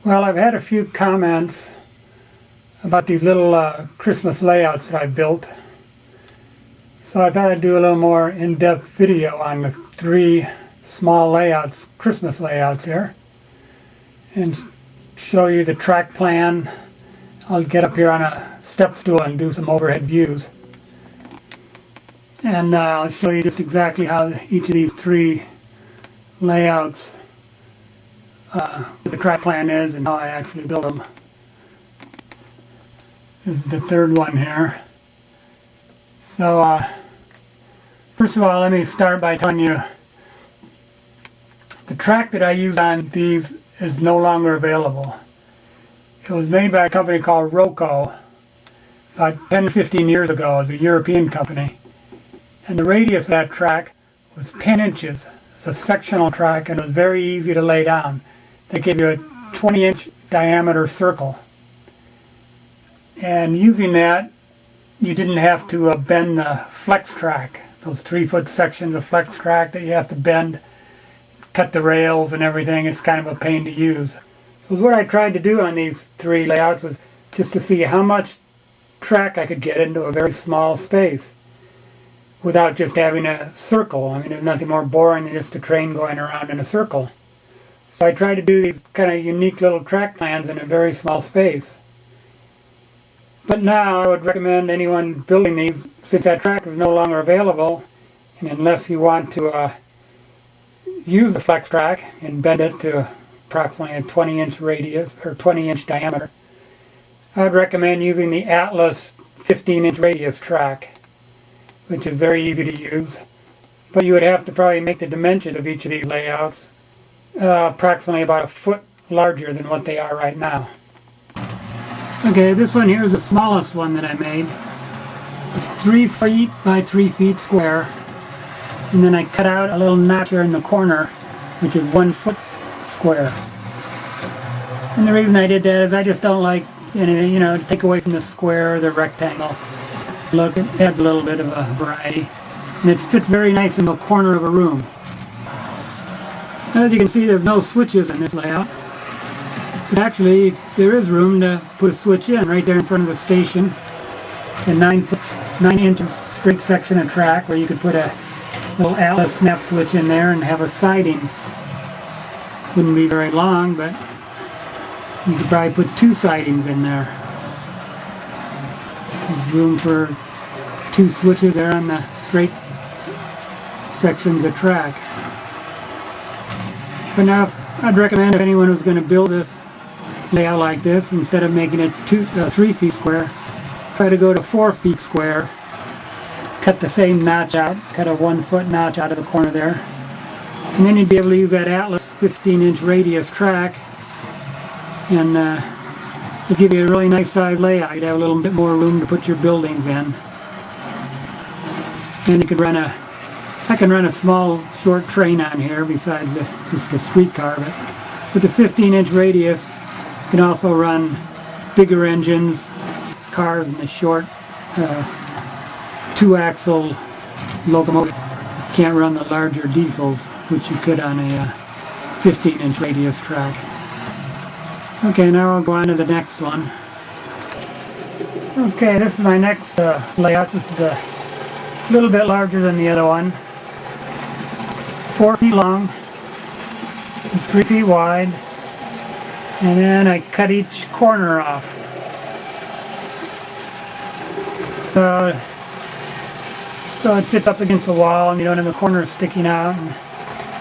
Well, I've had a few comments about these little Christmas layouts that I built. So I thought I'd do a little more in-depth video on the three small layouts, Christmas layouts here, and show you the track plan. I'll get up here on a step stool and do some overhead views. And I'll show you just exactly how each of these three layouts, what the track plan is and how I actually build them. This is the third one here. So first of all, let me start by telling you the track that I use on these is no longer available. It was made by a company called Roco about 10 to 15 years ago. It was a European company. And the radius of that track was 10 inches. It's a sectional track and it was very easy to lay down. They gave you a 20-inch diameter circle. And using that, you didn't have to bend the flex track, those 3-foot sections of flex track that you have to bend, cut the rails and everything. It's kind of a pain to use. So what I tried to do on these three layouts was just to see how much track I could get into a very small space without just having a circle. I mean, there's nothing more boring than just a train going around in a circle. So I tried to do these kind of unique little track plans in a very small space. But now I would recommend anyone building these, since that track is no longer available, and unless you want to use the flex track and bend it to approximately a 20-inch radius or 20-inch diameter, I would recommend using the Atlas 15-inch radius track, which is very easy to use. But you would have to probably make the dimensions of each of these layouts approximately about a foot larger than what they are right now. Okay, this one here is the smallest one that I made. It's 3 feet by 3 feet square. And then I cut out a little notch here in the corner, which is 1 foot square. And the reason I did that is I just don't like anything, you know, take away from the square or the rectangle. Look, it adds a little bit of a variety. And it fits very nice in the corner of a room. As you can see, there's no switches in this layout. But actually, there is room to put a switch in right there in front of the station. A 9 inches straight section of track where you could put a little Atlas snap switch in there and have a siding. Wouldn't be very long, but you could probably put 2 sidings in there. There's room for 2 switches there on the straight sections of track. But now I'd recommend if anyone was going to build this layout like this, instead of making it 3 feet square, try to go to 4 feet square, cut the same notch out, cut a 1 foot notch out of the corner there, and then you'd be able to use that Atlas 15-inch radius track, and it'll give you a really nice size layout. You'd have a little bit more room to put your buildings in. And you could run I can run a small short train on here besides just a streetcar, but with the 15-inch radius you can also run bigger engines, cars in the short 2-axle locomotive. You can't run the larger diesels, which you could on a 15-inch radius track. Okay, now I'll go on to the next one. Okay, this is my next layout. This is a little bit larger than the other one. It's 4 feet long, 3 feet wide, and then I cut each corner off. So it fits up against the wall and you don't have the corners sticking out,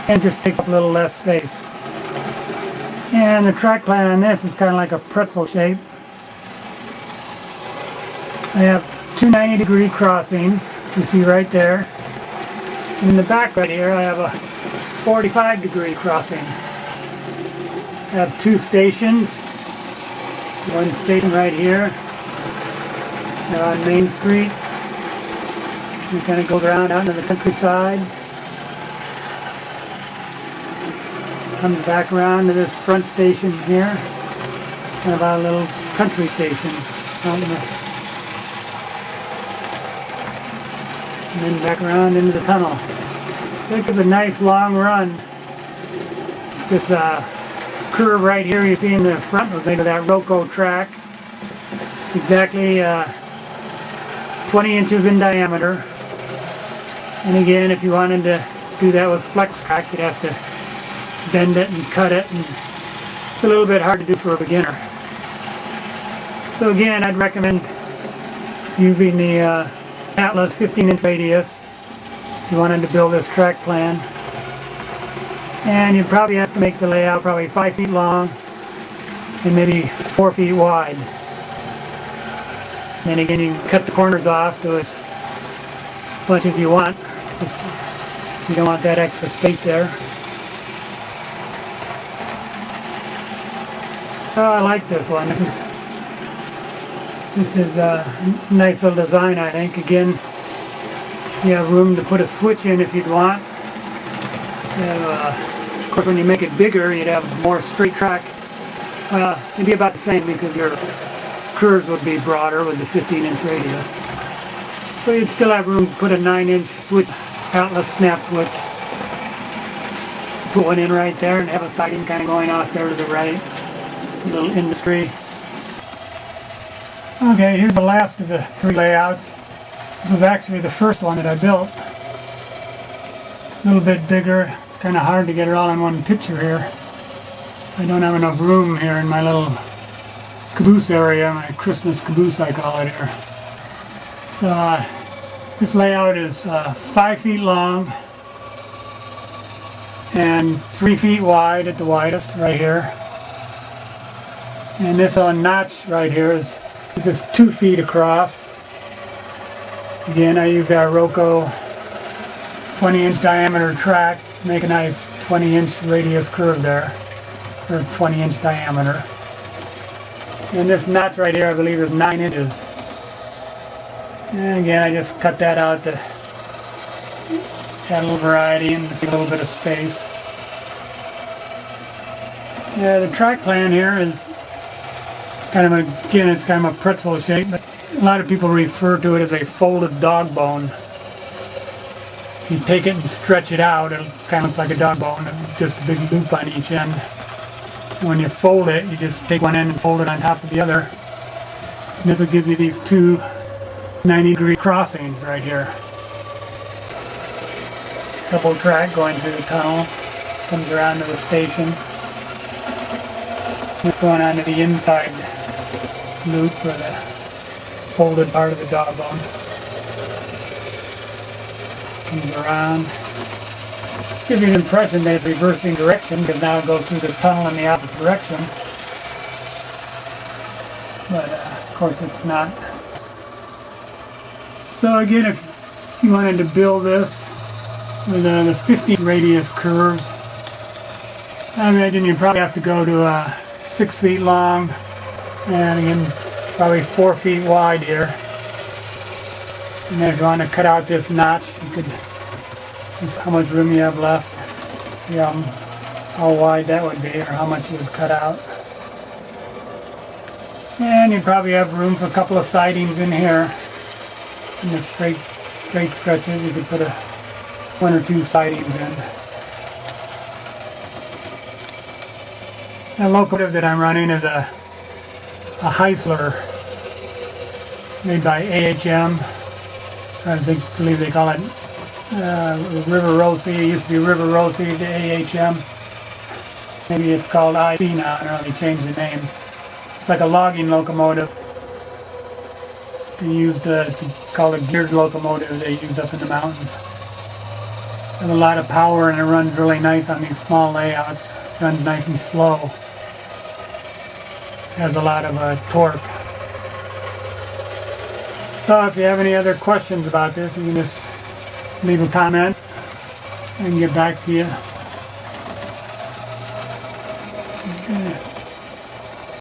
and just takes up a little less space. And the track plan on this is kind of like a pretzel shape. I have 2 90-degree crossings, you see right there. And in the back right here I have a 45-degree crossing. I have 2 stations. One station right here. They're on Main Street. It kind of goes around out into the countryside. Comes back around to this front station here. Kind of a little country station. Out in the, and then back around into the tunnel. Think of a nice long run. Just curve right here you see in the front was made of that Roco track. It's exactly 20 inches in diameter. And again, if you wanted to do that with flex track, you'd have to bend it and cut it, and it's a little bit hard to do for a beginner. So again, I'd recommend using the Atlas 15-inch radius if you wanted to build this track plan. And you'd probably have to make the layout probably 5 feet long and maybe 4 feet wide. And again, you can cut the corners off to as much as you want. You don't want that extra space there. Oh, I like this one. This is a nice little design, I think. Again, you have room to put a switch in if you'd want. Of course, when you make it bigger, you'd have more straight track. It'd be about the same because your curves would be broader with the 15-inch radius. So you'd still have room to put a 9-inch switch, Atlas snap switch. Put one in right there and have a siding kind of going off there to the right. A little industry. Okay, here's the last of the 3 layouts. This was actually the first one that I built. A little bit bigger. It's kind of hard to get it all in one picture here. I don't have enough room here in my little caboose area, my Christmas caboose I call it here. So this layout is 5 feet long and 3 feet wide at the widest right here. And this notch right here is 2 feet across. Again, I use that Roco 20-inch diameter track to make a nice 20-inch radius curve there, or 20-inch diameter. And this notch right here, I believe, is 9 inches. And again, I just cut that out to add a little variety and see a little bit of space. Yeah, the track plan here is kind of it's kind of a pretzel shape, but a lot of people refer to it as a folded dog bone. If you take it and stretch it out, it kind of looks like a dog bone, just a big loop on each end. And when you fold it, you just take one end and fold it on top of the other. And it'll give you these 2 90-degree crossings right here. Double track going through the tunnel, comes around to the station. It's going on to the inside loop for the folded part of the dog bone. Comes around. Gives you an impression that it's reversing direction because now it goes through the tunnel in the opposite direction. But of course it's not. So again, if you wanted to build this with the 50 radius curves, I imagine you probably have to go to 6 feet long and again probably 4 feet wide here. And then if you want to cut out this notch, you could just how much room you have left. See how wide that would be or how much you would cut out. And you probably have room for a couple of sidings in here. In the straight stretches, you could put 1 or 2 sidings in. The locomotive that I'm running is a Heisler made by AHM. I believe they call it River Rossi. It used to be River Rossi to AHM. Maybe it's called IC now. I don't know, they changed the name. It's like a logging locomotive. They used, it's called a geared locomotive they used up in the mountains. It has a lot of power and it runs really nice on these small layouts. It runs nice and slow. It has a lot of torque. So if you have any other questions about this, you can just leave a comment and get back to you. Okay.